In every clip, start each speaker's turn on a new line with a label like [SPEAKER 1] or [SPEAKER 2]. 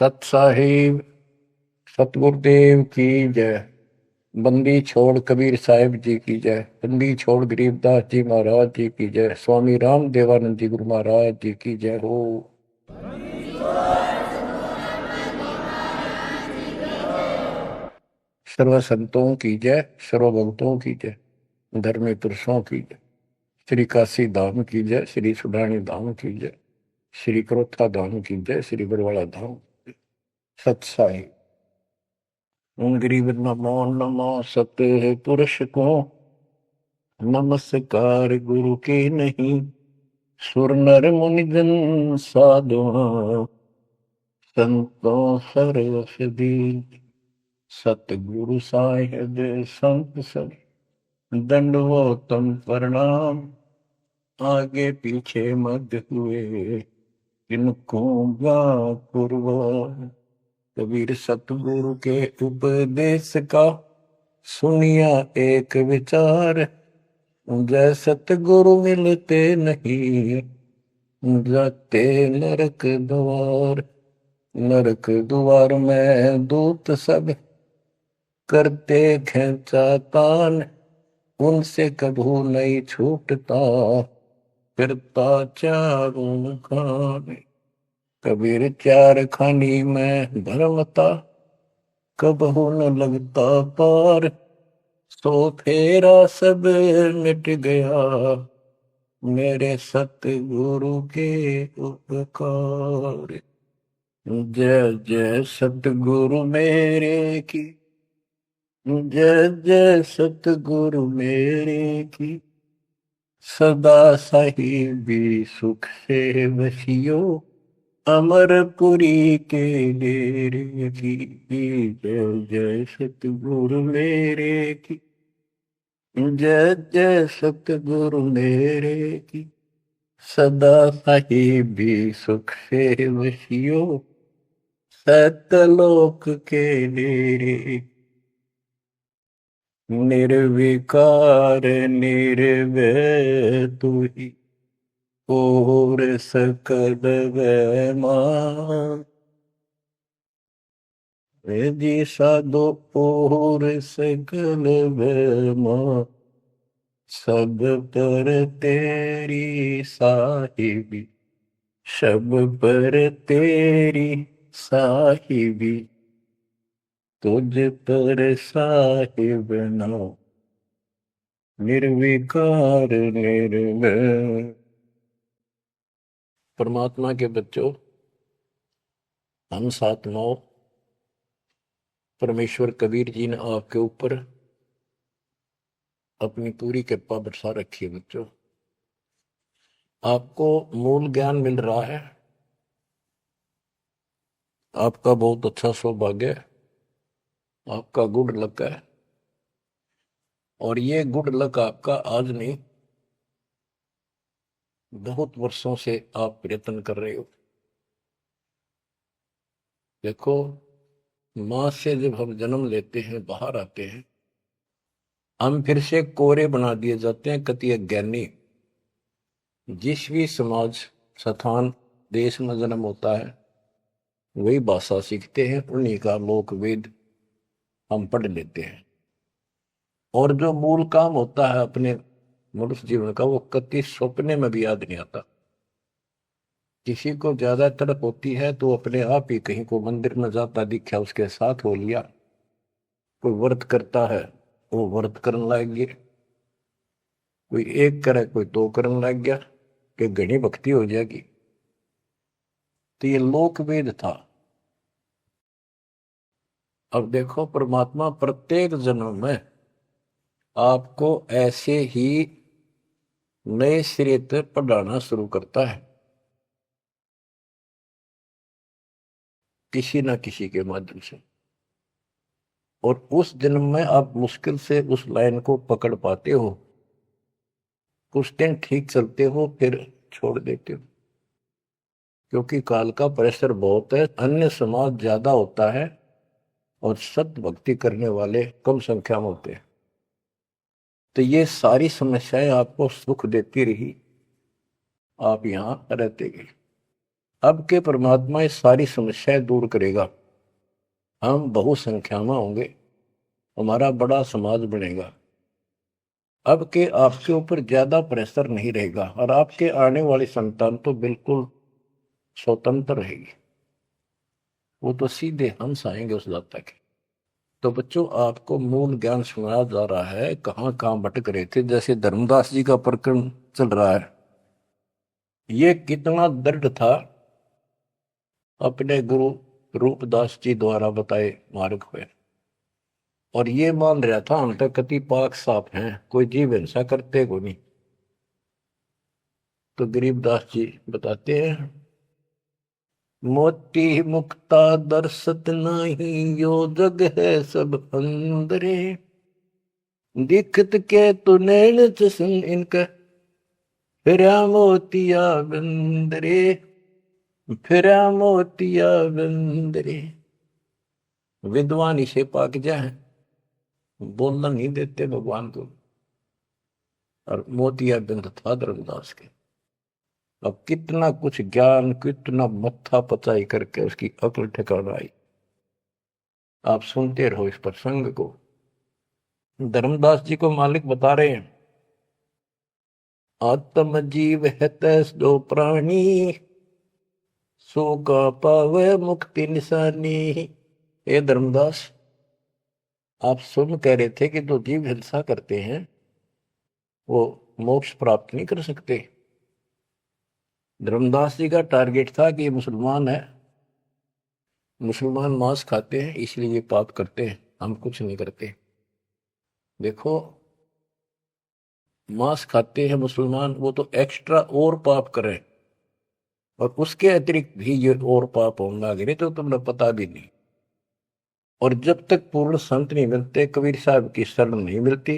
[SPEAKER 1] सत साहिब सतगुरुदेव की जय। बंदी छोड़ कबीर साहिब जी की जय। बंदी छोड़ गरीबदास जी महाराज जी की जय। स्वामी राम देवानंद जी गुरु महाराज जी की जय हो। सर्व संतों की जय, सर्व भक्तों की जय, धर्मी पुरुषों की जय। श्री काशी धाम की जय, श्री सुडानी धाम की जय, श्री क्रोथा धाम की जय, श्री बरवाड़ा धाम। सत साहिब गरीब नमो नमो सत पुरुष को नमस्कार गुरु के नहीं। सुर नर मुनि जन साधु संतों सर्वसदी। सतगुरु साहिब संत सब दंडवतम प्रणाम। आगे पीछे मध्य हुए इनको कुर्बान। कबीर सतगुरु के उपदेश का सुनिया एक विचार। जय सतगुरु मिलते नहीं जाते नरक द्वार। नरक द्वार में दूत सब करते खेचा तान। उनसे कभू नहीं छूटता फिरता चारों खान। कबीर चार खानी में धर्मता कबहू न लगता पार। सो फेरा सब मिट गया मेरे सतगुरु के उपकार। जय जय सतगुरु मेरे की जय जय सतगुरु मेरे की। सदा साहिबी सुख से वसियो अमरपुरी के डेरे की। जय जय सतगुरु मेरे की जय जय सतगुरु मेरे की। सदा साहिबी सुख से वसियो सतलोक के डेरे। निर्विकार निर्भय तू ही और सकल वैमान। जी साधो और सकल वैमान। सब पर तेरी साहिबी सब पर तेरी साहिबी। तुझ पर साहिब नाम निर्विकार निर्भय। परमात्मा के बच्चों, हम साधनाओं परमेश्वर कबीर जी ने आपके ऊपर अपनी पूरी कृपा बरसा रखी है। बच्चों, आपको मूल ज्ञान मिल रहा है। आपका बहुत अच्छा सौभाग्य है। आपका गुड लक है। और ये गुड लक आपका आज नहीं, बहुत वर्षों से आप प्रयत्न कर रहे हो। देखो, मां से जब हम जन्म लेते हैं, बाहर आते हैं, हम फिर से कोरे बना दिए जाते हैं। कति अज्ञानी जिस भी समाज स्थान देश में जन्म होता है वही भाषा सीखते हैं, उन्हीं का लोक वेद हम पढ़ लेते हैं। और जो मूल काम होता है अपने मनुष्य जीवन का, वो कति सपने में भी याद नहीं आता। किसी को ज्यादा तड़प होती है तो अपने आप ही कहीं को मंदिर में जाता दिखा, उसके साथ हो लिया। कोई व्रत करता है, वो व्रत करने लग गया। कोई एक करे, कोई दो करने लग गया कि घनी भक्ति हो जाएगी। तो ये लोक वेद था। अब देखो, परमात्मा प्रत्येक जन्म में आपको ऐसे ही नए सिरे से पढ़ाना शुरू करता है, किसी ना किसी के माध्यम से। और उस जन्म में आप मुश्किल से उस लाइन को पकड़ पाते हो। कुछ दिन ठीक चलते हो, फिर छोड़ देते हो, क्योंकि काल का प्रेशर बहुत है। अन्य समाज ज्यादा होता है और सत भक्ति करने वाले कम संख्या में होते हैं। तो ये सारी समस्याएं आपको सुख देती रही, आप यहां रहते गए। अब के परमात्मा ये सारी समस्याएं दूर करेगा, हम बहुसंख्या में होंगे, हमारा बड़ा समाज बनेगा। अब के आपके ऊपर ज्यादा प्रेशर नहीं रहेगा और आपके आने वाली संतान तो बिल्कुल स्वतंत्र रहेगी, वो तो सीधे हंस आएंगे उस दाता के। तो बच्चों, आपको मूल ज्ञान सुनाया जा रहा है, कहां कहां भटक रहे थे। जैसे धर्मदास जी का प्रकरण चल रहा है, ये कितना दृढ़ था अपने गुरु रूपदास जी द्वारा बताए मार्ग पे, और ये मान रहा था हम तक कति पाक साफ हैं, कोई जीव हिंसा करते को नहीं। तो गरीबदास जी बताते हैं, मोती मुक्ता दर्शत नहीं, यो जग है सब अंदरे, दिखत के तु नैन चसन इनका, फिरा मोतिया बंदरे, फिरा मोतिया बंदरे। विद्वान इसे पाक जाए, बोलना नहीं देते भगवान को, और मोतिया बिंद था धर्मदास के। अब कितना कुछ ज्ञान, कितना मत्था पचाई करके उसकी अकल ठिकाना आई। आप सुनते रहो इस प्रसंग को। धर्मदास जी को मालिक बता रहे हैं, आत्म जीव है तैस दो प्राणी, सो का पावे मुक्ति निशानी। ये धर्मदास, आप सुन कह रहे थे कि जो जीव हिंसा करते हैं वो मोक्ष प्राप्त नहीं कर सकते। धर्मदास जी का टारगेट था कि ये मुसलमान है, मुसलमान मांस खाते हैं इसलिए ये पाप करते हैं, हम कुछ नहीं करते। देखो, मांस खाते हैं मुसलमान, वो तो एक्स्ट्रा और पाप करें, और उसके अतिरिक्त भी ये और पाप होंगे गिरे तो तुमने पता भी नहीं। और जब तक पूर्ण संत नहीं मिलते, कबीर साहब की शरण नहीं मिलती,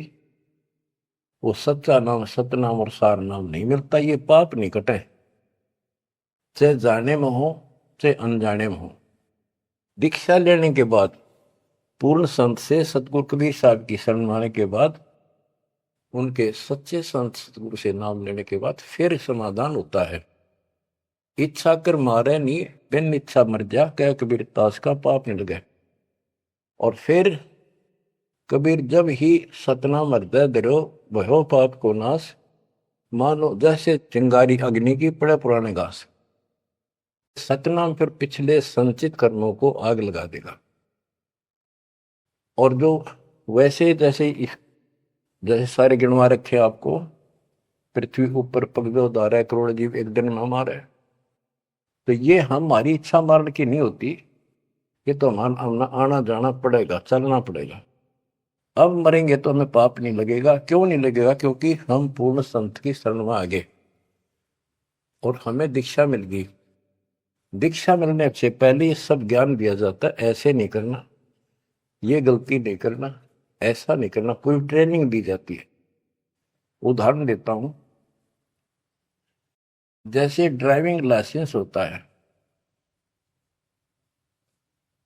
[SPEAKER 1] वो सच्चा नाम, सतनाम और सार नाम नहीं मिलता, ये पाप नहीं कटे, चाहे जाने में हो चाहे अनजाने में हो। दीक्षा लेने के बाद, पूर्ण संत से सतगुरु कबीर साहब की शरण आने के बाद, उनके सच्चे संत सतगुरु से नाम लेने के बाद फिर समाधान होता है। इच्छा कर मारे नहीं, बिन इच्छा मर जा, कह कबीर दास का पाप नहीं लगे। और फिर कबीर जब ही सतनाम हृदय धरो, भयो पाप को नाश, मानो जैसे चिंगारी अग्नि की पड़े पुराने घास। सतनाम फिर पिछले संचित कर्मों को आग लगा देगा। और जो वैसे जैसे सारे गिनवा रखे आपको, पृथ्वी ऊपर पग 12 करोड़ जीव एक दिन में हमारे, तो ये हमारी इच्छा मारने की नहीं होती, ये तो हमारा आना जाना पड़ेगा, चलना पड़ेगा। अब मरेंगे तो हमें पाप नहीं लगेगा। क्यों नहीं लगेगा? क्योंकि हम पूर्ण संत की शरण में आ गए और हमें दीक्षा मिल गई। दीक्षा मिलने से पहले ये सब ज्ञान दिया जाता है, ऐसे नहीं करना, ये गलती नहीं करना, ऐसा नहीं करना, पूरी ट्रेनिंग दी जाती है। उदाहरण देता हूं, जैसे ड्राइविंग लाइसेंस होता है,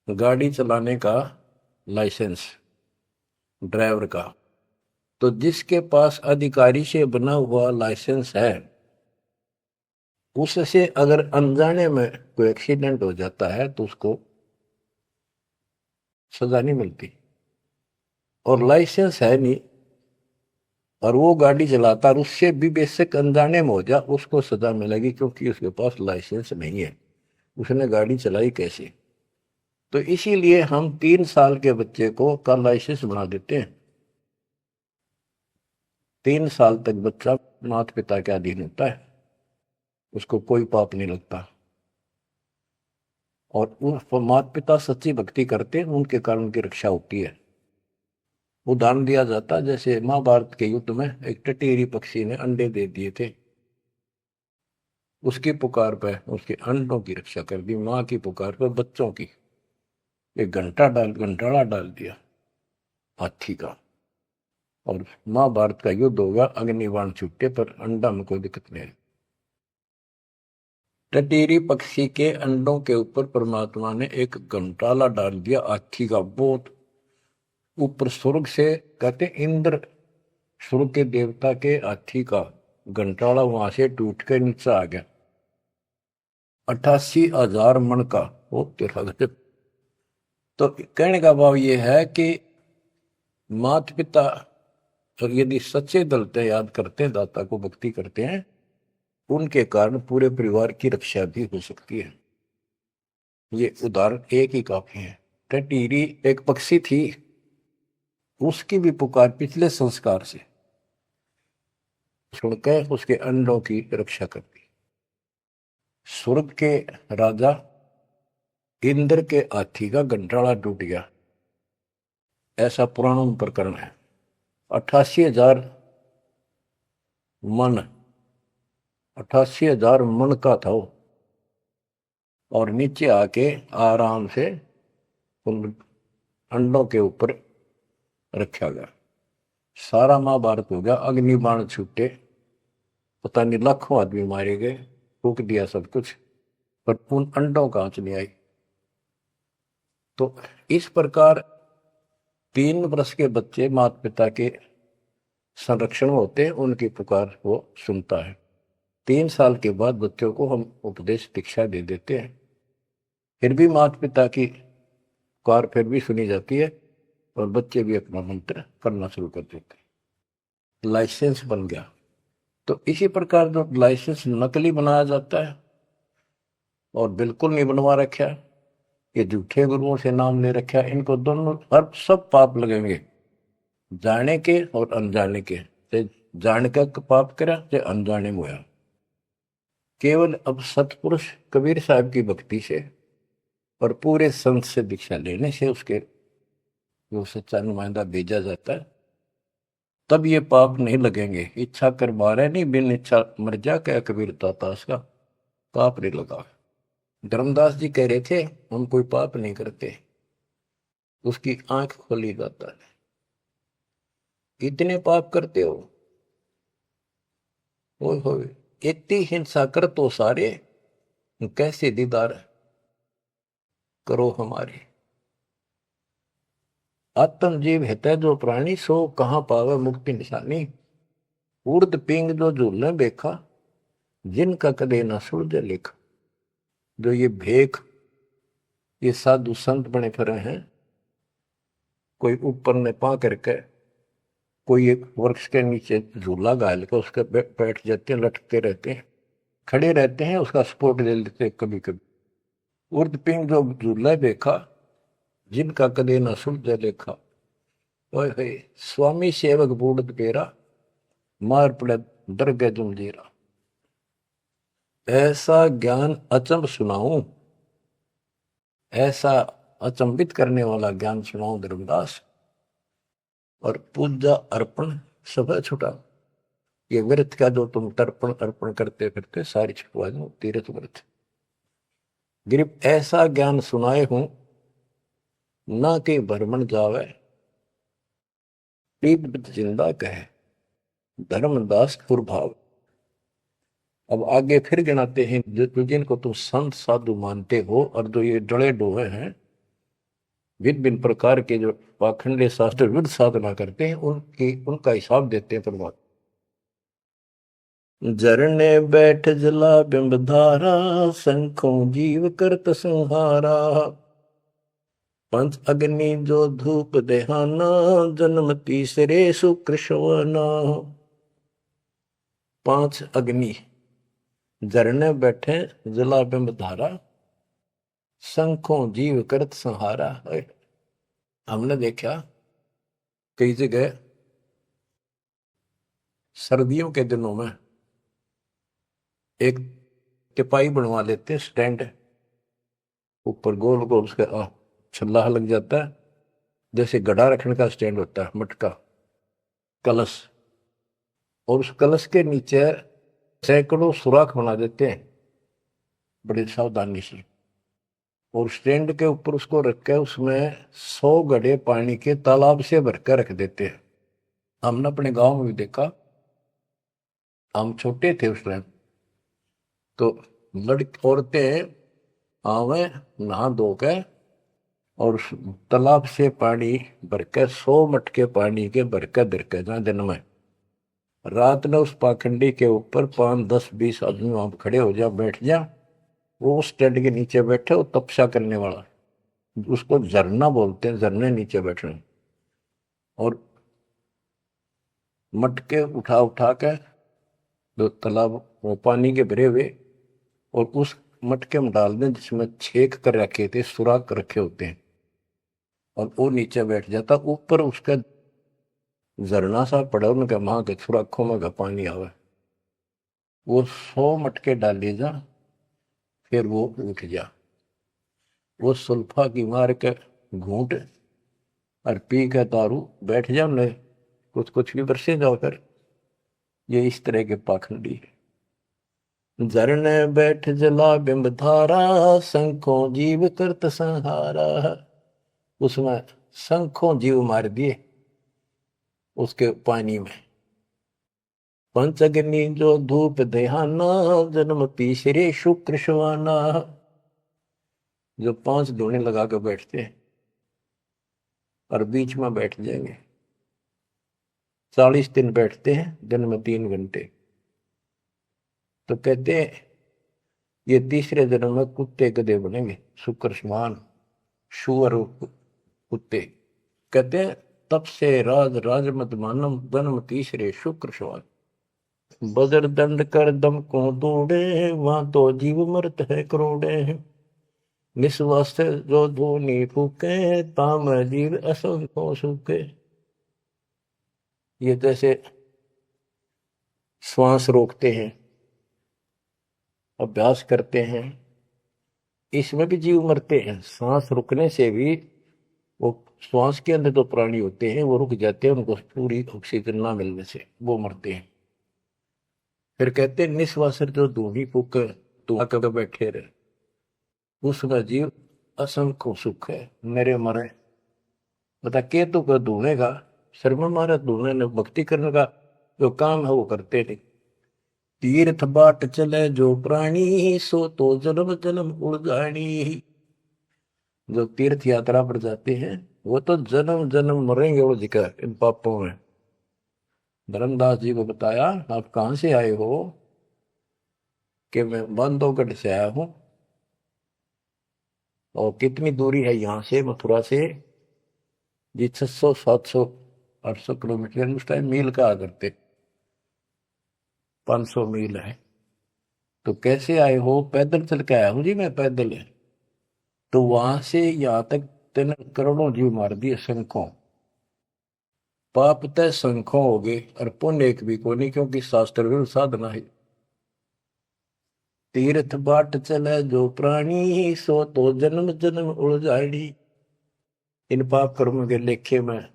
[SPEAKER 1] गाड़ी चलाने का लाइसेंस ड्राइवर का, तो जिसके पास अधिकारी से बना हुआ लाइसेंस है, उससे अगर अनजाने में कोई एक्सीडेंट हो जाता है तो उसको सजा नहीं मिलती। और लाइसेंस है नहीं और वो गाड़ी चलाता और उससे भी बेशक अनजाने में हो जा, उसको सजा मिलेगी, क्योंकि उसके पास लाइसेंस नहीं है, उसने गाड़ी चलाई कैसे। तो इसीलिए हम 3 साल के बच्चे को का लाइसेंस बना देते हैं। 3 साल तक बच्चा माता पिता के अधीन होता है, उसको कोई पाप नहीं लगता। और उन माता पिता सच्ची भक्ति करते हैं, उनके कारण उनकी रक्षा होती है। उदाहरण दिया जाता, जैसे महाभारत के युद्ध में एक टटीरी पक्षी ने अंडे दे दिए थे, उसकी पुकार पर उसके अंडों की रक्षा कर दी, माँ की पुकार पर बच्चों की। एक घंटाड़ा डाल दिया हाथी का, और महाभारत का युद्ध होगा, अग्निबाण छूटे पर अंडा में कोई दिक्कत नहीं। टटीरी पक्षी के अंडों के ऊपर परमात्मा ने एक घंटाला डाल दिया हाथी का, बहुत ऊपर स्वर्ग से, कहते इंद्र स्वर्ग के देवता के हाथी का घंटाला वहां से टूट कर नीचे आ गया। 88,000 मन का। वो तेरा गजब। तो कहने का भाव ये है कि माता पिता और यदि सच्चे दिल से याद करते हैं, दाता को भक्ति करते हैं, उनके कारण पूरे परिवार की रक्षा भी हो सकती है। ये उदाहरण एक ही काफी है। टटीरी एक पक्षी थी, उसकी भी पुकार पिछले संस्कार से सुनकर उसके अंडों की रक्षा करती। स्वर्ग के राजा इंद्र के हाथी का गंठाड़ा टूट गया, ऐसा पुराण प्रकरण है। 88,000 मन, 88,000 मन का था वो, और नीचे आके आराम से उन अंडों के ऊपर रखा गया। सारा महाभारत हो गया, अग्निबाण छूटे, पता नहीं लाखों आदमी मारे गए, फूक दिया सब कुछ, पर उन अंडों का आंच नहीं आई। तो इस प्रकार 3 वर्ष के बच्चे माता पिता के संरक्षण होते हैं, उनकी पुकार वो सुनता है। 3 साल के बाद बच्चों को हम उपदेश दीक्षा दे देते हैं, फिर भी माता पिता की पुकार फिर भी सुनी जाती है, और बच्चे भी अपना मंत्र करना शुरू कर देते हैं। लाइसेंस बन गया। तो इसी प्रकार जो लाइसेंस नकली बनाया जाता है और बिल्कुल नहीं बनवा रखा, ये झूठे गुरुओं से नाम ले रखा, इनको दोनों हर सब पाप लगेंगे, जाने के और अनजाने के। जान का पाप करा चाहे अनजाने में हुआ। केवल अब सतपुरुष कबीर साहब की भक्ति से और पूरे संत से दीक्षा लेने से उसके जो सच्चा नुमाइंदा भेजा जाता है, तब ये पाप नहीं लगेंगे। इच्छा कर मारे नहीं, बिन इच्छा मर जा, क्या कबीर दातास का पाप नहीं लगा। धर्मदास जी कह रहे थे हम कोई पाप नहीं करते, उसकी आंख खोली दाता ने। इतने पाप करते हो, इतनी हिंसा कर तो सारे, कैसे दीदार करो हमारे। आत्म जीव है जो प्राणी, सो कहां पावे मुक्ति निशानी। उर्द पिंग जो झूलने देखा, जिनका कदे न सुलझे लेखा। जो ये भेख, ये साधु संत बने फिरे हैं, कोई ऊपर ने पा करके कोई एक वृक्ष के नीचे झूला गाल के उसके बैठ जाते हैं, लटकते रहते हैं, खड़े रहते हैं, उसका सपोर्ट ले लेते हैं कभी कभी। उर्द पिंग जो झूला देखा, जिनका कदे न सुलझे लेखा। ओए स्वामी सेवक बूढ़ पेरा, मार पड़े दरगह जमजीरा। ऐसा ज्ञान अचंब सुनाऊं, ऐसा अचंबित करने वाला ज्ञान सुनाऊं धर्मदास, और पूजा अर्पण सब छुटा। ये व्रत का जो तुम तर्पण अर्पण करते फिरते सारी छुटवा दो, तीर्थ व्रत। गिरिप ऐसा ज्ञान सुनाए हूं, ना कि भ्रमण जावे, जिंदा कहे धर्मदास पुरभाव। अब आगे फिर गिनाते हैं जिनको तुम संत साधु मानते हो, और जो ये डले डोहे हैं, भिन्न भिन्न प्रकार के जो पाखंडे शास्त्र विरुद्ध साधना करते हैं, उनका हिसाब देते हैं परमात्मा। झरने बैठ जला बिंब धारा, शंखों जीव करत संहारा। पंच अग्नि जो धूप देहाना, जन्म तीसरे सुकृष्णवना। 5 अग्नि झरने बैठे जला बिंब धारा, शंखों जीव करत संहारा। हमने देखा कई जगह सर्दियों के दिनों में एक टिपाई बनवा लेते हैं, स्टैंड ऊपर गोल गोल उसका छल्ला लग जाता है, जैसे गड़ा रखने का स्टैंड होता है, मटका कलश, और उस कलश के नीचे सैकड़ों सुराख बना देते हैं बड़ी सावधानी से, और स्टैंड के ऊपर उसको रख के उसमें 100 घड़े पानी के तालाब से भरकर रख देते हैं। हमने अपने गांव में भी देखा, हम छोटे थे उस टाइम, तो लड़की औरतें आवे नहा धो के और उस तालाब से पानी भरकर 100 मटके पानी के भरकर धरकर जहाँ दिन में, रात में उस पाखंडी के ऊपर 5, 10, 20 आदमी वहां खड़े हो जा, बैठ जा, वो उस टेंट के नीचे बैठे, वो तपस्या करने वाला, उसको झरना बोलते हैं, झरने नीचे बैठ रहे हैं, और मटके उठा उठा के जो तालाब वो पानी के भरे हुए, और उस मटके में डाल दें जिसमें छेक कर रखे थे, सुराख कर रखे होते हैं, और वो नीचे बैठ जाता, ऊपर उसका झरना सा पड़ा, उनके वहां के सुराखों में का पानी आवे, वो 100 मटके डाले जा, फिर वो उठ जा, वो सुल्फा की मार के घूंट और पी के दारू बैठ जाओ, न कुछ कुछ भी बरसे जाओ फिर। ये इस तरह के पाखंडी है। झरने बैठ जला बिंब धारा, शंखों जीव करत संहारा। उसमें शंखों जीव मार दिए उसके पानी में। पंचअग्नि जो धूप दहाना, जन्म तीसरे शुक्र शवाना। जो 5 धूने लगा कर बैठते हैं और बीच में बैठ जाएंगे, 40 दिन बैठते हैं, दिन में 3 घंटे। तो कहते हैं ये तीसरे जन्म में कुत्ते गधे बनेंगे, शुक्र समान, शुअर कुत्ते। कहते हैं तब से राज राज मत मानम, जन्म तीसरे शुक्र समान। बजर दंड कर दम को दौड़े, वहां तो जीव मरत है करोड़े। निस्वास जो धोनी फूके, ताम जीव असंग को सूखे। ये जैसे श्वास रोकते हैं, अभ्यास करते हैं, इसमें भी जीव मरते हैं। सांस रुकने से भी, वो श्वास के अंदर तो प्राणी होते हैं वो रुक जाते हैं, उनको पूरी ऑक्सीजन ना मिलने से वो मरते हैं। फिर कहते हैं निस्वास जो धूनी फूक तू आकर बैठे रहे, उसका जीव असंख्य सुख है, मेरे मरे। बता के तू कर धूने का शर्मा मारा, धूने ने भक्ति करने का जो काम है वो करते नहीं। तीर्थ बाट चले जो प्राणी, सो तो जन्म जन्म उड़ जानी। जो तीर्थ यात्रा पर जाते हैं वो तो जन्म जन्म मरेंगे उड़ जिकर इन पापों में। धर्मदास जी को बताया आप कहां से आए हो, कि मैं बांधवगढ़ से आया हूं। और कितनी दूरी है यहां से, मथुरा से? जी 600 700 800 किलोमीटर, उस टाइम मील का करते, 500 मील है। तो कैसे आए हो? पैदल चल के आया हूं जी मैं, पैदल है। तो वहां से यहां तक 3 करोड़ों जीव मार दिए शंखों। पाप तय शंखों हो गए और पुण्य एक भी को नहीं, क्योंकि शास्त्र विरुद्ध साधना है। तीर्थ बाट चले जो प्राणी, सो तो जन्म जन्म उड़ जाड़ी। इन पाप कर्मों के लेखे में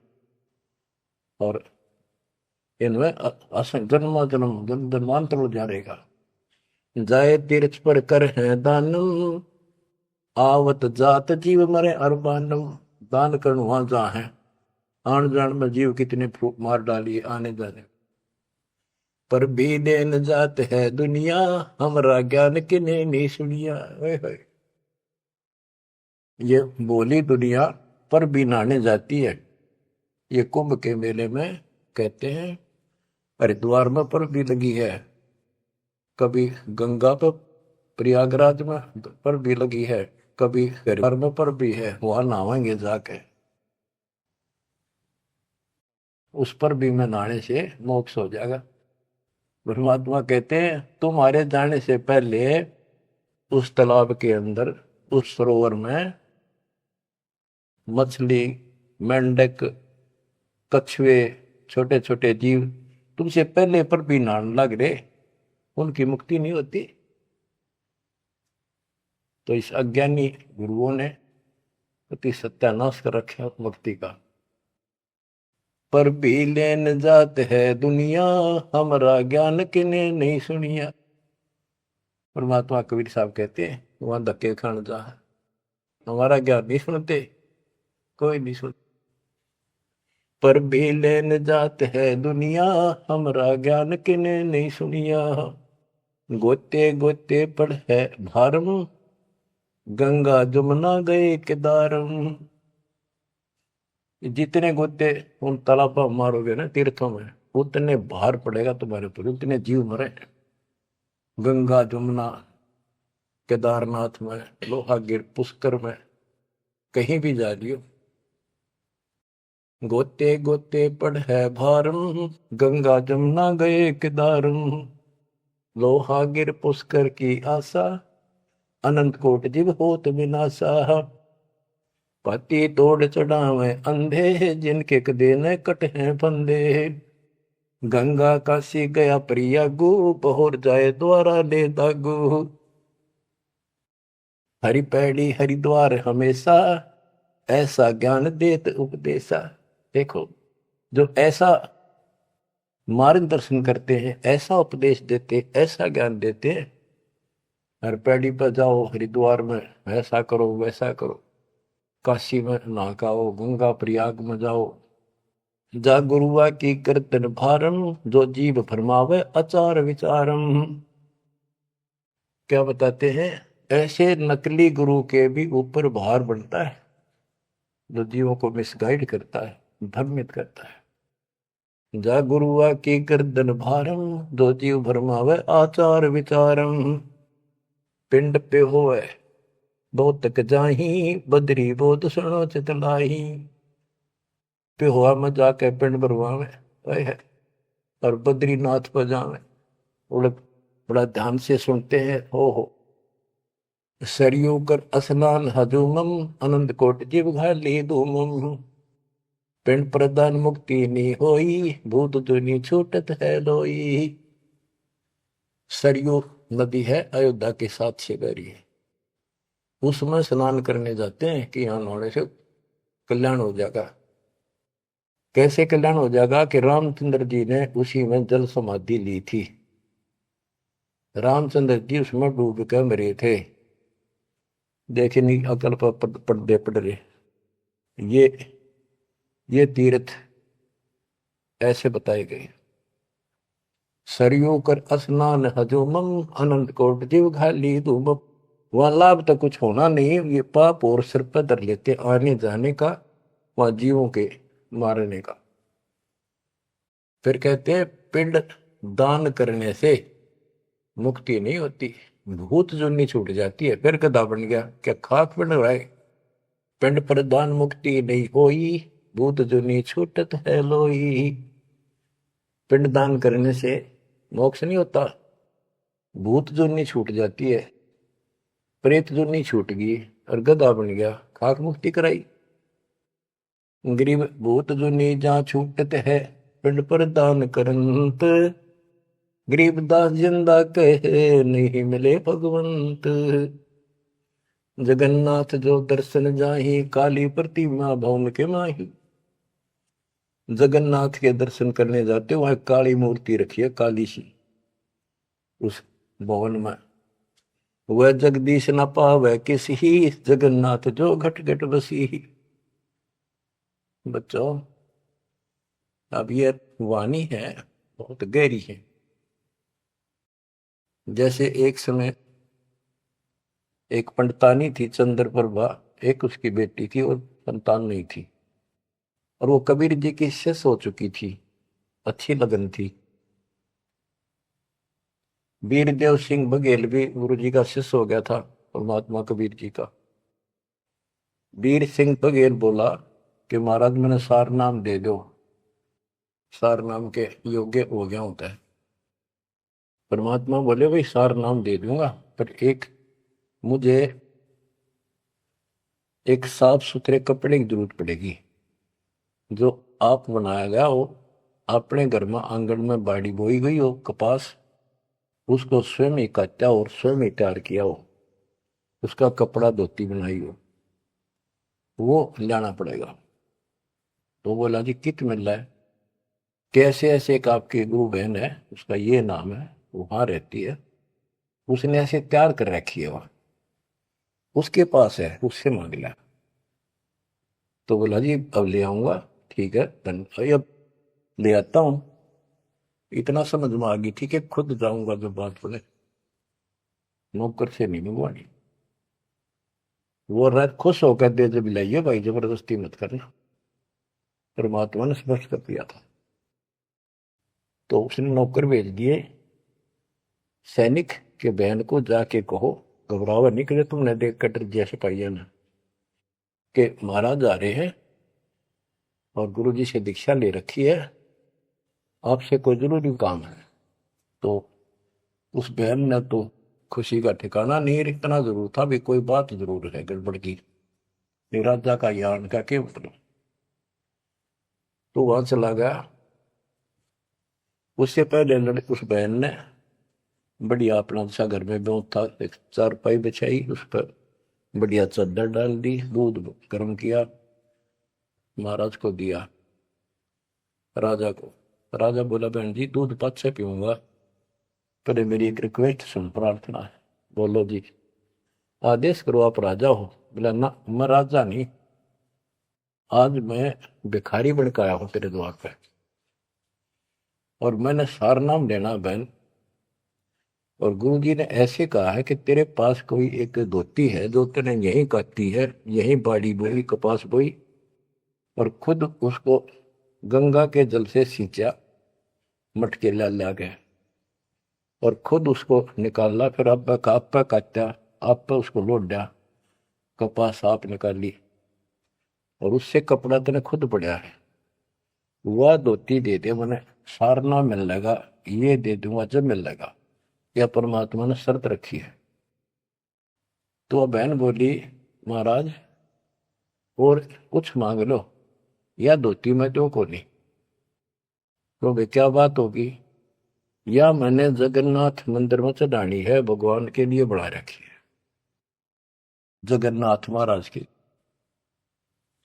[SPEAKER 1] और इनमें जन्म जन्म जन्मांतर उड़ जाएगा। जाए तीर्थ पर कर है दानम, आवत जात जीव मरे अरबानम। दान करण वहां जा है, आन जान में जीव कितने फूक मार डाली आने जाने। पर भी देन जात है दुनिया, हमरा ज्ञान किने नहीं सुनिया। ये बोली दुनिया पर भी नहाने जाती है। ये कुंभ के मेले में कहते हैं हरिद्वार में पर भी लगी है, कभी गंगा पर प्रयागराज में पर भी लगी है, कभी हरिद्वार में पर भी है, वहां नहावेंगे जाके। उस पर भी में नहाने से मोक्ष हो जाएगा। परमात्मा कहते हैं तुम्हारे जाने से पहले उस तालाब के अंदर, उस सरोवर में मछली, मेंढक, कछुए, छोटे छोटे जीव तुमसे पहले पर भी नहाने लग रहे, उनकी मुक्ति नहीं होती। तो इस अज्ञानी गुरुओं ने अति सत्यानाश कर रखा भक्ति का। पर भी लेन जात है दुनिया, हमारा ज्ञान किने नहीं सुनिया। परमात्मा कबीर साहब कहते हैं वहां धक्के खान जा, हमारा ज्ञान नहीं सुनते, कोई नहीं सुनते। पर भी लेन जात है दुनिया, हमारा ज्ञान किने नहीं सुनिया। गोते गोते पड़ है भारम, गंगा जमुना गए केदारम। जितने गोते उन तालाबों मारोगे ना, तीर्थों में, उतने भार पड़ेगा तुम्हारे ऊपर, उतने जीव मरे। गंगा जमुना केदारनाथ में, लोहागिर, पुष्कर में, कहीं भी जा लियो, गोते गोते पड़ है भारम, गंगा जमुना गए केदारम, लोहागिर पुष्कर की आशा, अनंत कोट जीव होत विनाशा, पति तोड़ चढ़ावे अंधे, जिनके कदे न कट हैं फंदे, गंगा काशी गया प्रयागु, बहोर जाए द्वारा ले दागु, हरि पैड़ी हरिद्वार हमेशा, ऐसा ज्ञान देत उपदेशा। देखो, जो ऐसा मार्गदर्शन करते हैं, ऐसा उपदेश देते, ऐसा ज्ञान देते हैं, हर पैड़ी पर जाओ, हरिद्वार में ऐसा करो वैसा करो, काशी में नहाओ, गंगा प्रयाग में जाओ, जा गुरुआ की कीर्तन भारम, जो जीव फरमावे आचार विचारम। क्या बताते हैं, ऐसे नकली गुरु के भी ऊपर भार बनता है, जो जीवों को मिसगाइड करता है, भ्रमित करता है। जा गुरुआ की गर्दन भारम, जो जीव फरमावे आचार विचारम, पिंड पे होवे बहुत तक जाही, बदरी बहुत सुनो चितलाई, पे हुआ में जाके पिंड भरवावे है, और बद्रीनाथ पर जावे, बड़ा ध्यान से सुनते हैं। हो सरयू कर स्नान हजूमम, अनंत कोट जीव घाली धूमम, पिंड प्रदान मुक्ति नी होई, भूत दुनी छूटत है लोई। सरयू नदी है अयोध्या के साथ से गहरी है, उसमें स्नान करने जाते हैं कि यहां नहाने से कल्याण हो जाएगा। कैसे कल्याण हो जाएगा कि रामचंद्र जी ने उसी में जल समाधि ली थी, रामचंद्र जी उसमें डूब कर मरे थे। देखे नहीं अकल पर पर्दे पड़ रहे, ये तीर्थ ऐसे बताए गए। सरयू कर स्नान हजूमम, अनंत कोट जीव घाली धूमम। वहां लाभ तो कुछ होना नहीं, ये पाप और सिर पर धर लेते आने जाने का, वहां जीवों के मारने का। फिर कहते हैं पिंड दान करने से मुक्ति नहीं होती, भूत जुनी छूट जाती है। फिर गधा बन गया, क्या खाक बन रहा है, पिंड पर दान मुक्ति नहीं होई, भूत जुनी छूटत है लोई। पिंड दान करने से मोक्ष नहीं होता, भूत जुनी छूट जाती है, प्रेत जुनी छूट गई और गधा बन गया, खाक मुक्ति कराई। गरीब भूत जुनी जहां छूटत है, पिंड पर दान करंत, गरीबदास जिंदा कहे नहीं मिले भगवंत। जगन्नाथ जो दर्शन जाही, काली प्रतिमा भवन के माही। जगन्नाथ के दर्शन करने जाते, वहां काली मूर्ति रखी है, काली सी, उस भवन में। वह जगदीश न पावे किसी, जगन्नाथ जो घट घट बसी। बच्चों, अब ये वाणी है, बहुत गहरी है। जैसे एक समय एक पंडितानी थी चंद्रप्रभा, एक उसकी बेटी थी और संतान नहीं थी, और वो कबीर जी की शिष्य हो चुकी थी, अच्छी लगन थी। वीरदेव सिंह बघेल भी गुरु जी का शिष्य हो गया था, परमात्मा कबीर जी का। वीर सिंह बघेल बोला कि महाराज मैंने सार नाम दे दो, सार नाम के योग्य हो गया होता है। परमात्मा बोले भाई सार नाम दे दूंगा, पर मुझे एक साफ सुथरे कपड़े की जरूरत पड़ेगी, जो आप बनाया गया हो, अपने घर में आंगन में बाड़ी बोई गई हो कपास, उसको स्वयं ही काटा और स्वयं ही तैयार किया हो, उसका कपड़ा धोती बनाई हो, वो लाना पड़ेगा। तो बोला जी कित मिल रहा है, कैसे ऐसे एक आपकी गुरु बहन है, उसका ये नाम है, वहां रहती है, उसने ऐसे तैयार कर रखी है, वहां उसके पास है, उससे मांग लिया। तो बोला जी अब ले आऊंगा, ठीक है अब ले आता हूं। इतना समझ में आ गई, ठीक है खुद जाऊंगा, जो बात बोले, नौकर से नहीं मंगवानी। वो रात खुश होकर दे जब लाइए भाई, जबरदस्ती मत करना, परमात्मा ने स्पष्ट कर दिया था। तो उसने नौकर भेज दिए, सैनिक के बहन को जाके कहो घबरावा निकले तुमने देख कटर जैसे पाइया ना कि महाराज आ रहे हैं और गुरु जी से दीक्षा ले रखी है, आपसे कोई जरूरी काम है। तो उस बहन ने तो खुशी का ठिकाना नहीं, इतना जरूर था भी कोई बात जरूर है गड़बड़ की, राजा का यान का के मतलब। तो वहां चला गया। उससे पहले उस बहन ने बढ़िया अपना सा घर में बहुत था, एक चारपाई बिछाई, उस पर बढ़िया चादर डाल दी, दूध गर्म किया, महाराज को दिया, राजा को। राजा बोला बहन जी दूध पाँच से पीऊंगा, पहले मेरी एक रिक्वेस्ट सुन, प्रार्थना है। बोलो जी। आदेश करो, आप राजा हो। बोला ना मैं राजा नहीं, आज मैं भिखारी बन के आया हूं तेरे द्वार पे, और मैंने सार नाम लेना बहन। और गुरु जी ने ऐसे कहा है कि तेरे पास कोई एक धोती है जो तेने यहीं काटी है, यहीं बाड़ी बोई, कपास बोई, और खुद उसको गंगा के जल से सींचा, मटके ला गए, और खुद उसको निकाला, फिर आप पे काटा, आप पे उसको लौट दिया, कपास आप निकाली, और उससे कपड़ा तेने खुद पड़ा है, वह धोती दे दे, मैंने सारना मिल लेगा, ये दे दूंगा जब मिल लेगा। यह परमात्मा ने शर्त रखी है। तो बहन बोली महाराज और कुछ मांग लो, या धोती में तो को नहीं। तो वे क्या बात होगी, या मैंने जगन्नाथ मंदिर में चढ़ानी है, भगवान के लिए बना रखी है, जगन्नाथ महाराज की,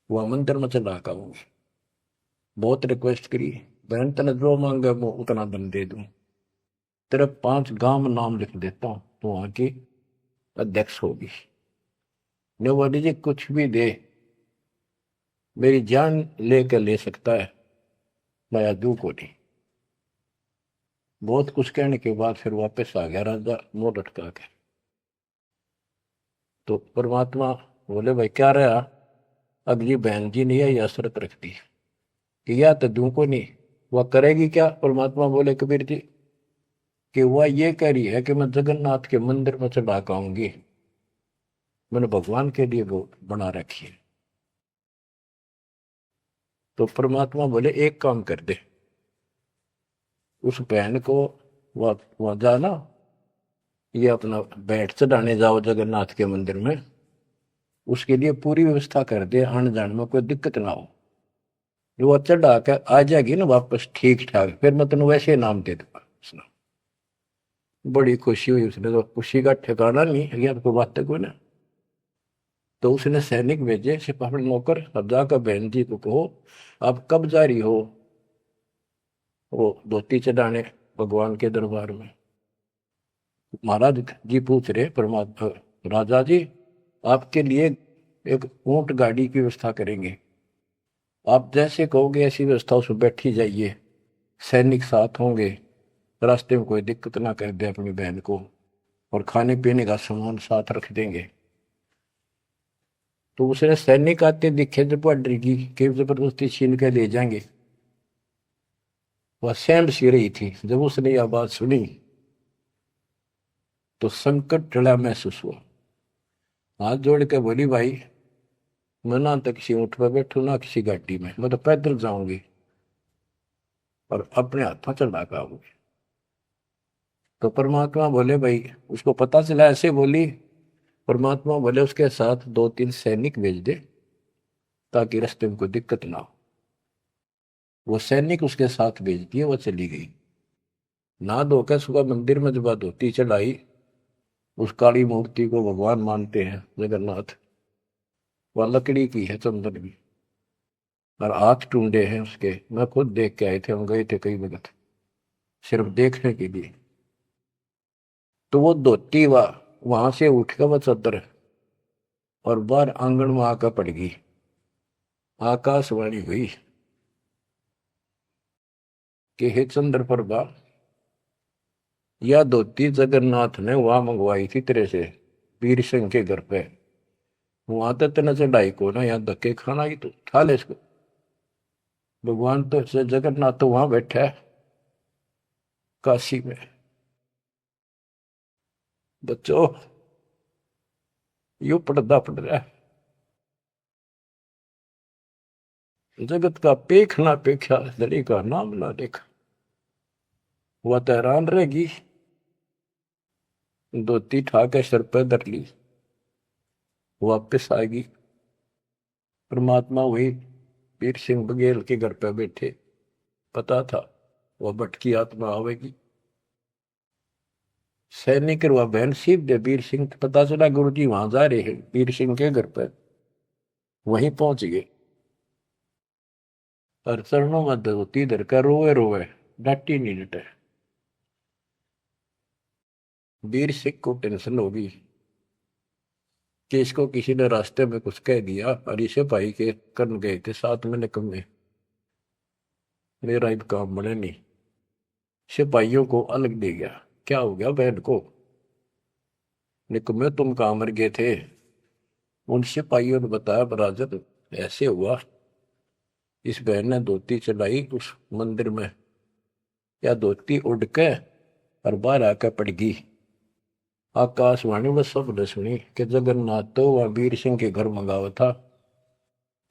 [SPEAKER 1] वह मंदिर में चढ़ा का हूँ। बहुत रिक्वेस्ट करी, बहन तेने जो मांगे वो उतना दम दे दूं, तेरे 5 गांव नाम लिख देता हूं, तो वहां की अध्यक्ष होगी। ने बोली जी कुछ भी दे, मेरी जान लेकर ले सकता है, मैं दू को नहीं। बहुत कुछ कहने के बाद फिर वापस आ गया राजा मुंह लटका के। तो परमात्मा बोले भाई क्या रहा, अगली बहन जी ने यह शर्त रख दी कि या तो दू को नहीं, वह करेगी क्या। परमात्मा बोले कबीर जी कि वह ये कह रही है कि मैं जगन्नाथ के मंदिर में चढ़ा के आऊंगी, मैंने भगवान के लिए वो बना रखी है। तो परमात्मा बोले एक काम कर दे, उस बहन को वहां जाना, ये अपना बैठ चढ़ाने जाओ जगन्नाथ के मंदिर में, उसके लिए पूरी व्यवस्था कर दे, आने जाने में कोई दिक्कत ना हो। जो वो चढ़ा कर आ जाएगी ना वापस ठीक ठाक, फिर मैं तेन वैसे नाम दे दूंगा। बड़ी खुशी हुई उसने, तो खुशी का ठिकाना नहीं है, तो बात कोई ना। तो उसने सैनिक भेजे, सिपाही नौकर, अब जाकर बहन जी को कहो आप कब जा रही हो वो धोती चढ़ाने भगवान के दरबार में। महाराज जी पूछ रहे परमात्मा, राजा जी आपके लिए एक ऊंट गाड़ी की व्यवस्था करेंगे, आप जैसे कहोगे ऐसी व्यवस्था उसमें बैठी जाइए, सैनिक साथ होंगे, रास्ते में कोई दिक्कत ना कर दे अपनी बहन को, और खाने पीने का सामान साथ रख देंगे। तो उसने सैनिक आते दिखे जब डर की कि जबरदस्ती छीन के ले जाएंगे, वह सहम सी रही थी। जब उसने यह बात सुनी तो संकट टला महसूस हुआ, हाथ जोड़ के बोली भाई मैं ना तो किसी ऊँट पर बैठू ना किसी गाड़ी में, मैं तो पैदल जाऊंगी और अपने हाथों चढ़ा के आऊंगी। तो परमात्मा बोले भाई, उसको पता चला ऐसे बोली, परमात्मा बोले उसके साथ 2-3 सैनिक भेज दे ताकि रास्ते में कोई दिक्कत ना हो। वो सैनिक उसके साथ भेज दिए, वो चली गई। ना धोकर सुबह मंदिर में जब धोती चढ़ाई, उस काली मूर्ति को भगवान मानते हैं जगन्नाथ, वह लकड़ी की है, चंदन की, और हाथ टूंडे हैं उसके। मैं खुद देख के आए थे, हम गए थे कई वक्त सिर्फ देखने के लिए। तो वो धोती वहां से उठ कर वह चद्दर और बाहर आंगन में आकर पड़ गई। आकाशवाणी हुई कि हे चंद्र प्रभा, यह धोती जगन्नाथ ने वहां मंगवाई थी तेरे से, वीर सिंह के घर पे, वहां तक तेना चढ़ाई को ना, यहाँ धक्के खाना ही तो खा ले इसको। भगवान तो जगन्नाथ तो वहां बैठा है काशी में। बच्चों यो पर्दा पड़ रहा है। जगत का पेख ना पेखा, धड़ी का नाम ना देखा। वह तो हैरान रहेगी, धोती ठाके सर पे धर ली, वापिस आएगी। परमात्मा वही वीर सिंह बघेल के घर पे बैठे, पता था वह भटकी आत्मा आवेगी। सैनिक वह बहन शिव दे वीर सिंह, पता चला गुरु जी वहां जा रहे हैं वीर सिंह के घर पर। वहीं पहुंच गए और चरणों में धोती धरकर रोए रोए, डांटी नहीं डटे। वीर सिंह को टेंशन होगी कि इसको किसी ने रास्ते में कुछ कह दिया, और इसे भाई के कर्म गए थे साथ में निकम्मे, मेरा अब काम बने नहीं। सिपाहियों को अलग दे गया। क्या हो गया बहन को? निकम्मे तुम कहां मर गए थे? उन सिपाहियों ने बताया, बराजत ऐसे हुआ, इस बहन ने धोती चलाई उस मंदिर में, या धोती उड़ के और बाहर आकर पड़ गई। आकाशवाणी में सबने सुनी कि जगन्नाथ तो वह वीर सिंह के घर मंगावा था,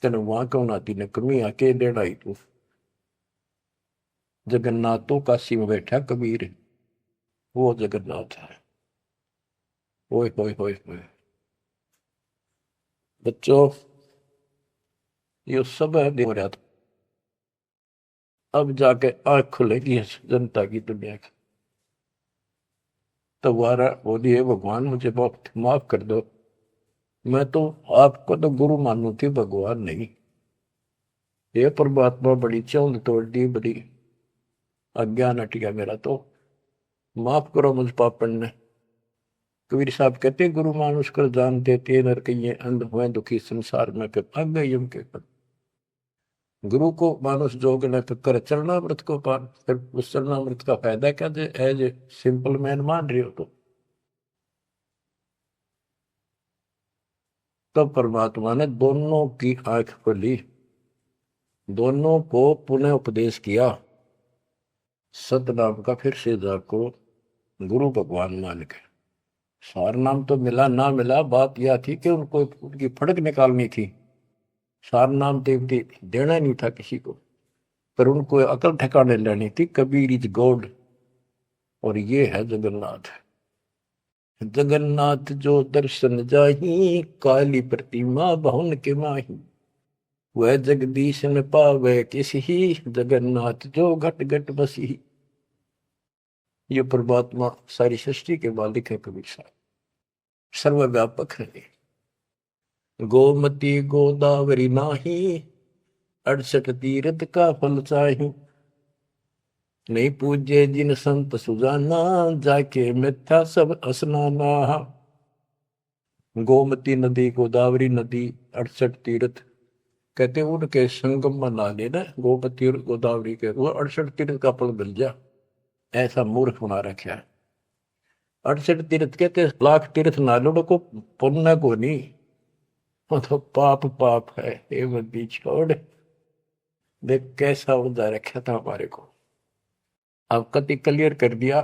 [SPEAKER 1] तेन वहां क्यों नाती ने कमी आके देना ही तू। जगन्नाथ तो काशी में बैठा कबीर, वो जगन्नाथ है। ओए होए होए होए बच्चों, ये सब है हो रहा था। अब जाके आंख खुलेगी जनता की, दुनिया की। तुम्हारा बोली है भगवान मुझे बहुत माफ कर दो, मैं तो आपको तो गुरु मानू थी, भगवान नहीं। ये परमात्मा बड़ी चौंध तोड़ दी, बड़ी अज्ञान हटिया मेरा, तो माफ करो मुझ पापन ने। कबीर साहब कहते गुरु मानुष कर जान देते नर कहिए अंध हुए दुखी संसार में, फिर भाग गई उनके पर। गुरु को मानुष जोग ने फिर कर चरणामृत को पान, फिर उस चरणामृत का फायदा क्या दे? एज ए सिंपल मैन मान रहे हो तो। तब परमात्मा ने दोनों की आंख खोली, दोनों को पुनः उपदेश किया, सतनाम का फिर से जाको गुरु भगवान मान के। सार नाम तो मिला ना मिला, बात यह थी कि उनको उनकी फड़क निकालनी थी। सार नाम देवती देना नहीं था किसी को, पर उनको अकल ठिकाने लेनी थी। कबीर इज गॉड, और ये है जगन्नाथ। जगन्नाथ जो दर्शन जाही, काली प्रतिमा बहुन के माही, वह जगदीश न पावे किसी, जगन्नाथ जो घट घट बसी। ये परमात्मा सारी सृष्टि के मालिक है कबीर साहब, सर्वव्यापक है। गोमती गोदावरी नाही, 68 तीर्थ का फल चाही, नहीं पूजे जिन संत सुजाना, जाके मिथ्या सब स्नाना। गोमती नदी, गोदावरी नदी, 68 तीर्थ, कहते उनके संगम में नहा लेना, गोमती और गोदावरी के, वो 68 तीर्थ का फल मिल जा। ऐसा मूर्ख बना रखा है। 68 तीर्थ कहते लाख तीर्थ नालों को पुण्य को नहीं, वो तो पाप पाप है। ये बंदी छोड़, देख कैसा उदा रखा था हमारे को। अब कति क्लियर कर दिया,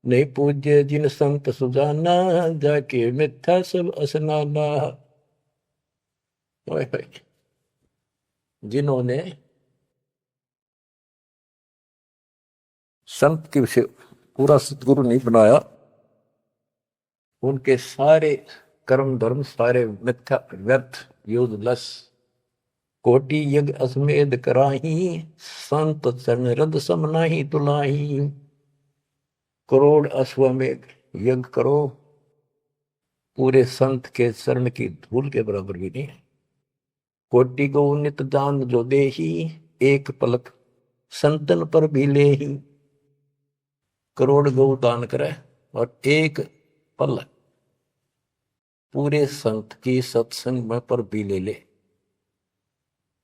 [SPEAKER 1] नहीं पूज्य जिन संत सुजाना, जाके मिथ्या सब स्नाना। जिन्होंने संत की विषय पूरा सतगुरु नहीं बनाया, उनके सारे कर्म धर्म सारे मिथ्या व्यर्थ यूजलेस। कोटि यज्ञ असमेध कराही, संत चरण रद सम नाही तुलाही। करोड़ अश्वमेध यज्ञ करो, पूरे संत के चरण की धूल के बराबर भी नहीं। कोटि गौ नित दान जो देही, एक पलक संतन पर भी ले ही। करोड़ गौ दान करे और एक पलक पूरे संत की सत्संग में पर भी ले ले,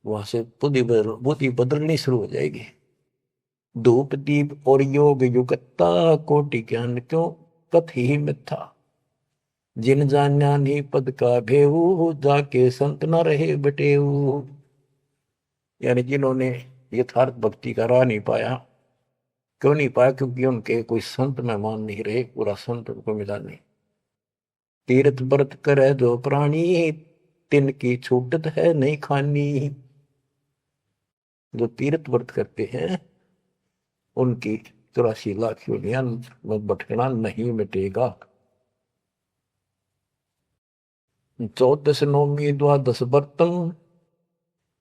[SPEAKER 1] वहां से बुद्धि बदलनी शुरू हो जाएगी। धूप दीप और योग युगता, कोटि ज्ञान क्यों कथ ही मिथ्या। जिन जान्या नहीं पद का भेऊ, जाके संत न रहे बटेऊ। यानी जिन्होंने यथार्थ भक्ति का राह नहीं पाया, क्यों नहीं पाया? क्योंकि उनके कोई संत मेहमान नहीं रहे, पूरा संत उनको मिला नहीं। तीर्थ व्रत करे जो प्राणी, तिनकी छूटत है नहीं खानी। जो तीर्थ व्रत करते हैं उनकी 84 लाख योनियां में भटकना नहीं मिटेगा। 14 नौमी द्वादश व्रतम,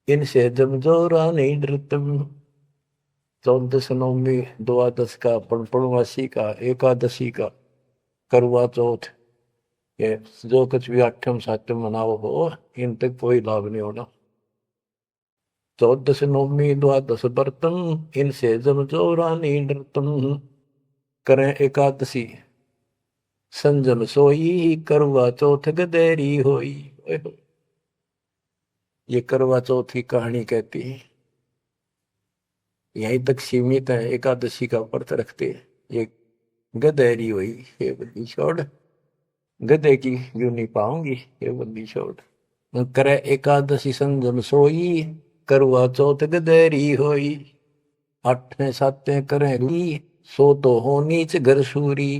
[SPEAKER 1] इनसे जब जोरा नहीं डरतम। 14 नौमी द्वादश का, पूर्णवासी का, एकादशी का, करवा चौथ, ये जो कुछ भी आठम सातम मनाओ हो, इन तक कोई लाभ नहीं होना। 14 नौमी द्वादश व्रतम, इनसे जब जोरा नहीं डरतम। करें एकादशी संजम सोई, करवा चौथ गदेरी होई। ये करवा चौथ की कहानी कहती है, यहीं तक सीमित है। एकादशी का व्रत रखते ये गदेरी हुई, ये बंदी छोड़, गधे की जो नहीं पाऊंगी, ये बंदी छोड़। करे एकादशी संजम सोई, करवा चौथ गदेरी होई। 8 7 करें ली, सो तो हो नीच घर सूरी।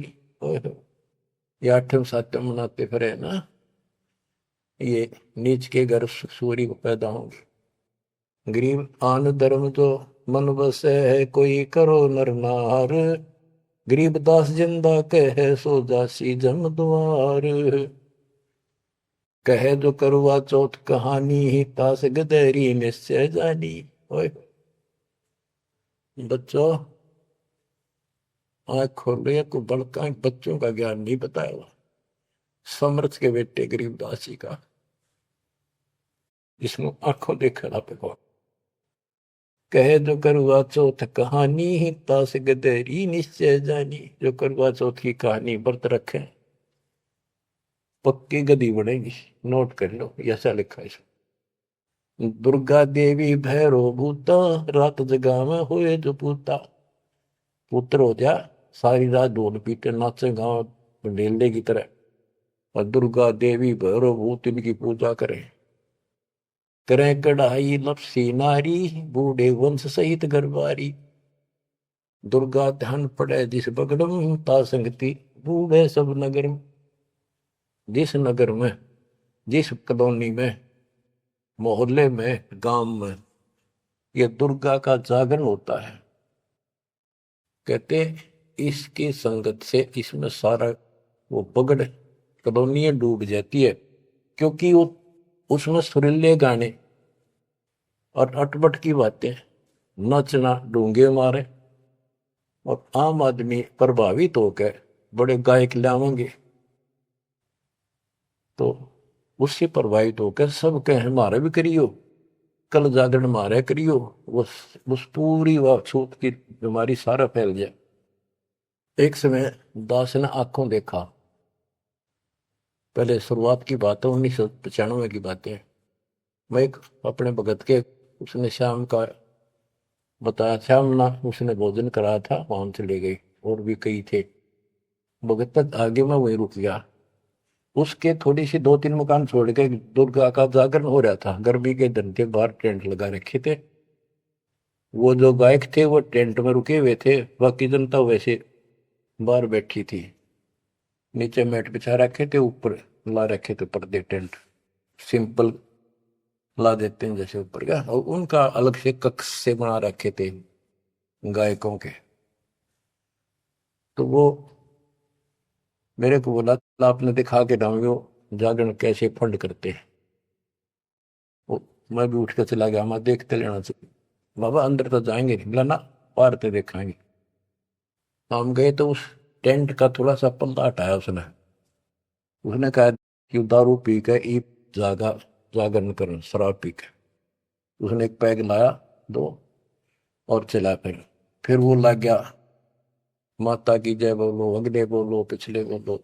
[SPEAKER 1] ये 8 7 मनाते फिरे ना, ये नीच के घर सूरी को पैदा होंगे। गरीब आन धर्म तो मन बसे है, कोई करो नर नार। गरीब दास जिंदा कहे, सो जासी जम द्वार। कहे जो करवा चौथ कहानी, तास गदेरी निश्चय जानी। ओए बच्चों, आँख खोलो, को बड़का बच्चों का ज्ञान नहीं बताया हुआ। समर्थ के बेटे गरीबदास जी का, जिसमें आंखों देखा पे कौन। कहे जो करवा चौथ कहानी, तास गदेरी निश्चय जानी। जो करवा चौथ की कहानी व्रत रखे, पक्की गदी बनेगी। नोट कर लो, ऐसा लिखा है। दुर्गा देवी भैरो भूता, रात जगा में हुए जो पूता। पुत्र हो जा, सारी रात ढोल पीटे नाचे गाँव ढेले की तरह, और दुर्गा देवी भैरो भूत इनकी पूजा करें। करें कढ़ाई लपसी नारी, बूढ़े वंश सहित गरबारी। दुर्गा ध्यान पड़े जिस बगड़म, ता संगति बूढ़े सब नगर। जिस नगर में, जिस कॉलोनी में, मोहल्ले में, गांव में ये दुर्गा का जागरण होता है, कहते इसकी संगत से इसमें सारा वो बगड़ कॉलोनी डूब जाती है। क्योंकि वो उसमें सुरीले गाने और अटपट की बातें, नचना, डूंगे मारे, और आम आदमी प्रभावित होकर बड़े गायक लावेंगे, तो उससे प्रभावित होकर सब कहे हमारे भी करियो, कल जागरण मारे करियो। उस पूरी व छूत की बीमारी सारा फैल जाए। एक समय दास ने आंखों देखा, पहले शुरुआत की बात है, 1995 की बातें हैं। मैं एक अपने भगत के, उसने शाम का बताया, शाम ना उसने भोजन कराया था, वहां चले गई, और भी कई थे। भगत तक आगे मैं वहीं रुक गया। उसके थोड़ी सी 2 3 मकान छोड़ के दुर्गा का जागरण हो रहा था। गर्मी के दिन थे, बाहर टेंट लगा रखे थे। वो जो गायक थे वो टेंट में रुके हुए थे, बाकी जनता वैसे बाहर बैठी थी। नीचे मैट बिछा रखे थे, ऊपर ला रखे थे पर्दे, टेंट सिंपल ला देते हैं जैसे ऊपर का, और उनका अलग से कक्ष से बना रखे थे गायकों के। तो वो मेरे को बोला, आपने दिखा के डाउंगे जागरण कैसे फंड करते हैं। मैं भी उठ के चला गया, मैं देखते लेना चाहिए। बाबा अंदर तो जाएंगे नहीं, बोला ना, बाहर तो देखेंगे। हम गए तो उस टेंट का थोड़ा सा पल्ला हटाया उसने। उसने कहा कि दारू पी के ई जागा जागरण कर, शराब पी के। उसने एक पैग लाया, 2, और चला। फिर वो लग गया, माता की जय बोलो, अगले बोलो, पिछले बोलो,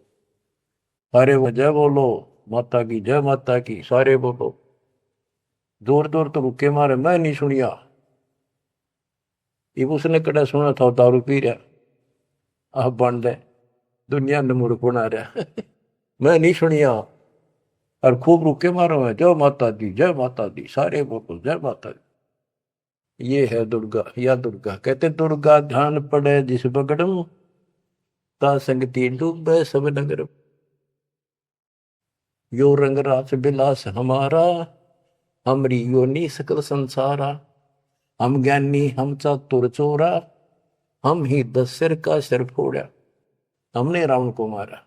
[SPEAKER 1] सारे वो जय बोलो, माता की जय, माता की, सारे बोलो। दूर दूर तो रुके मारे, मैं नहीं सुनिया। ये उसने कड़ा सुना था, दारू पी रहा, आप बन दे दुनिया ने मूर्ख बना रहा। मैं नहीं सुनिया, और खूब रुके मारो है, जय माता दी, जय माता दी, सारे बोलो जय माता दी। ये है दुर्गा, या दुर्गा। कहते दुर्गा ध्यान पड़े जिस बगड़म, ता संगति डूबे सब नगर। यो रंग रास बिलास हमारा, हमरी योनि सकल संसारा। हम ज्ञानी हम चातुर चोरा, हम ही 10 सिर का सिर फोड़ा। हमने रावण को मारा।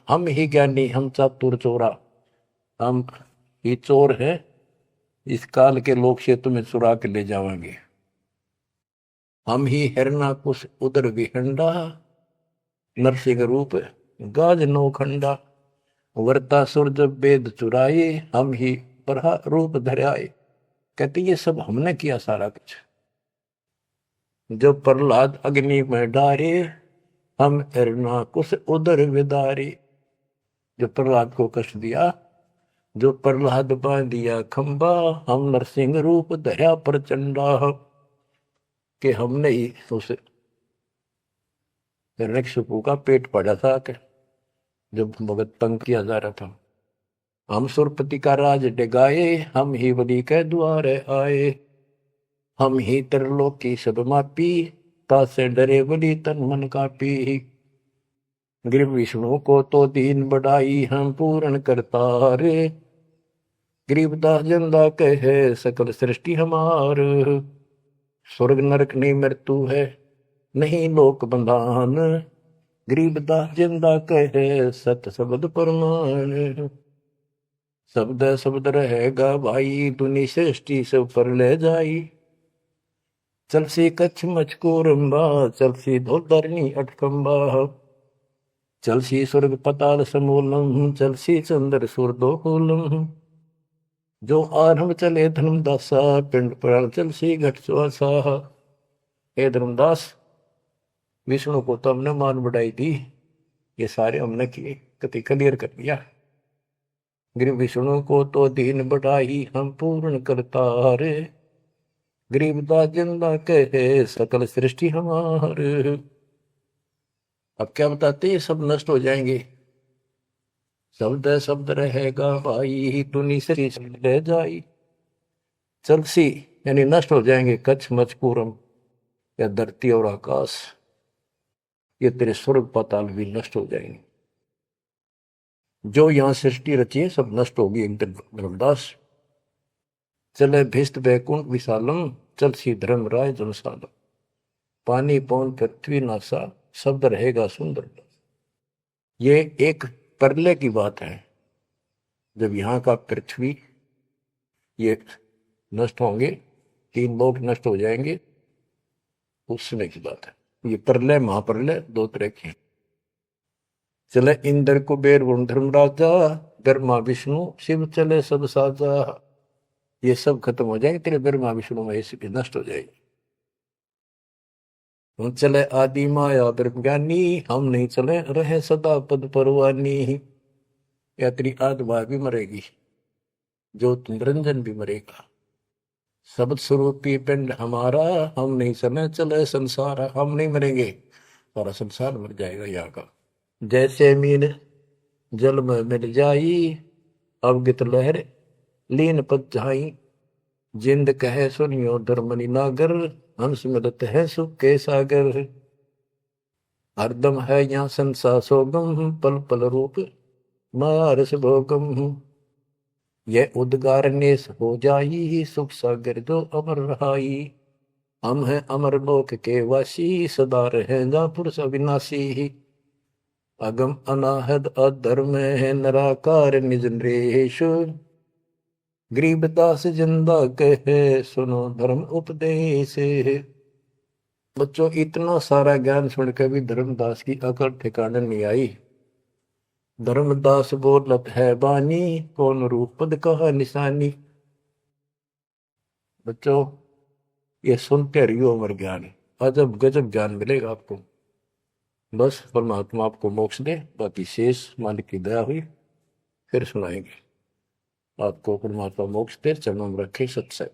[SPEAKER 1] हम ही ज्ञानी हम चातुर चोरा, हम ही चोर है, इस काल के लोग से तुम्हें चुरा के ले जाएंगे। हम ही हिरणाकुश उदर विहंडा, नरसिंह रूप गाज नौखंडा। वर्ता सुर जब वेद चुराए, हम ही बरहा रूप धराए। कहते ये सब हमने किया सारा कुछ। जब प्रहलाद अग्नि में डारे, हम हिरणाकुश उदर विदारे। जो प्रहलाद को कष्ट दिया, जो प्रहलाद बांध दिया खंबा, हम नरसिंह रूप धरा प्रचंडा। कि हमने ही उस हिरण्यकशिपु का पेट पड़ा था कि जब भगत तंग किया जा रहा था। हम सुरपति का राज डिगाए, हम ही बलि के द्वारे आए। हम ही त्रिलोकी सब मापी, तासे डरे बलि तन मन कापी। गिर विष्णु को तो दीन बढ़ाई, हम पूर्ण करता रे। गरीबदास जिंदा कहे सकल सृष्टि हमार। स्वर्ग नरक नहीं मृत्यु है, नहीं लोक बंधान। गरीबदास जिंदा कहे सत शब्द प्रमाण। शब्द शब्द रहेगा भाई, दुनि सृष्टि सब पर ले जाई। चलसी कच्छ मचको रंबा, चलसी धोधरनी अटकंबा। चलसी स्वर्ग पताल समूलम, चलसी चंद्र सुरदोलम। जो आरंभ चले धर्मदासा, पिंड प्राण चलसी घट सुहासा। हे धर्मदास, विष्णु को तो हमने मान बढ़ाई दी, ये सारे हमने किए, कति क्लियर कर दिया। गिर विष्णु को तो दीन बढ़ाई, हम पूर्ण करता रे। गरीबदास जिंदा कहे सकल सृष्टि हमारे। अब क्या बताते, ये सब नष्ट हो जाएंगे। शब्द शब्द रहेगा भाई, दुनि से ले जाई। चलसी यानी नष्ट हो जाएंगे, कच्छ मचकूरम या धरती और आकाश, ये तेरे स्वर्ग पाताल भी नष्ट हो जाएंगे। जो यहां सृष्टि रची है सब नष्ट होगी एक दिन। धर्मदास चले भिस्त बैकुंठ विशालम, चल सी धर्म राय जनसालम। पानी पौन पृथ्वी नासा, शब्द रहेगा सुंदर। ये एक प्रलय की बात है, जब यहाँ का पृथ्वी ये नष्ट होंगे, 3 लोग नष्ट हो जाएंगे, उस समय की बात है। ये प्रलय महाप्रलय 2 तरह के। चले इंद्र कुबेर वरुण धर्मराजा, ब्रह्मा विष्णु शिव चले सब साजा। ये सब खत्म हो जाएंगे, तेरे ब्रह्मा विष्णु में भी नष्ट हो जाएगी। हम चले आदि माया ब्रह्म ज्ञानी, हम नहीं चले रहे सदा पद परवानी। या तेरी आत्मा भी मरेगी, जो निरंजन भी मरेगा। शब्द स्वरूपी पिंड हमारा, हम नहीं चले चले संसार। हम नहीं मरेंगे, सारा संसार मर जाएगा यहाँ का। जैसे मीन जल में मिल जाई, अवगित लहर लीन पद जाई। जिंद कहे सुनियो धर्मनि नागर, हंस मिलत है सुख के सागर। हरदम है यहाँ संसा सोगम, पल पल रूप माया रस भोगम। यह उद्गार नेस हो जाई, सुख सागर जो अमर रहाई। हम हैं अमर लोक के वासी, सदा रहेगा पुरुष अविनाशी। अगम अनाहद अधर्म है निराकार निज नरेश। गरीबदास जिंदा कहे सुनो धर्म उपदेश। बच्चों इतना सारा ज्ञान सुन के भी धर्मदास की अकल ठिकाने नहीं आई। धर्मदास बोलत है बानी, कौन रूप पद कहा निशानी। बच्चों ये सुनते रहियो अमर ज्ञान, अजब गजब ज्ञान मिलेगा आपको। बस परमात्मा आपको मोक्ष दे, बाकी शेष मालिक की दया हुई फिर सुनाएंगे। आपको परमात्मा मोक्ष दे, चरणों में रखे सत्संग।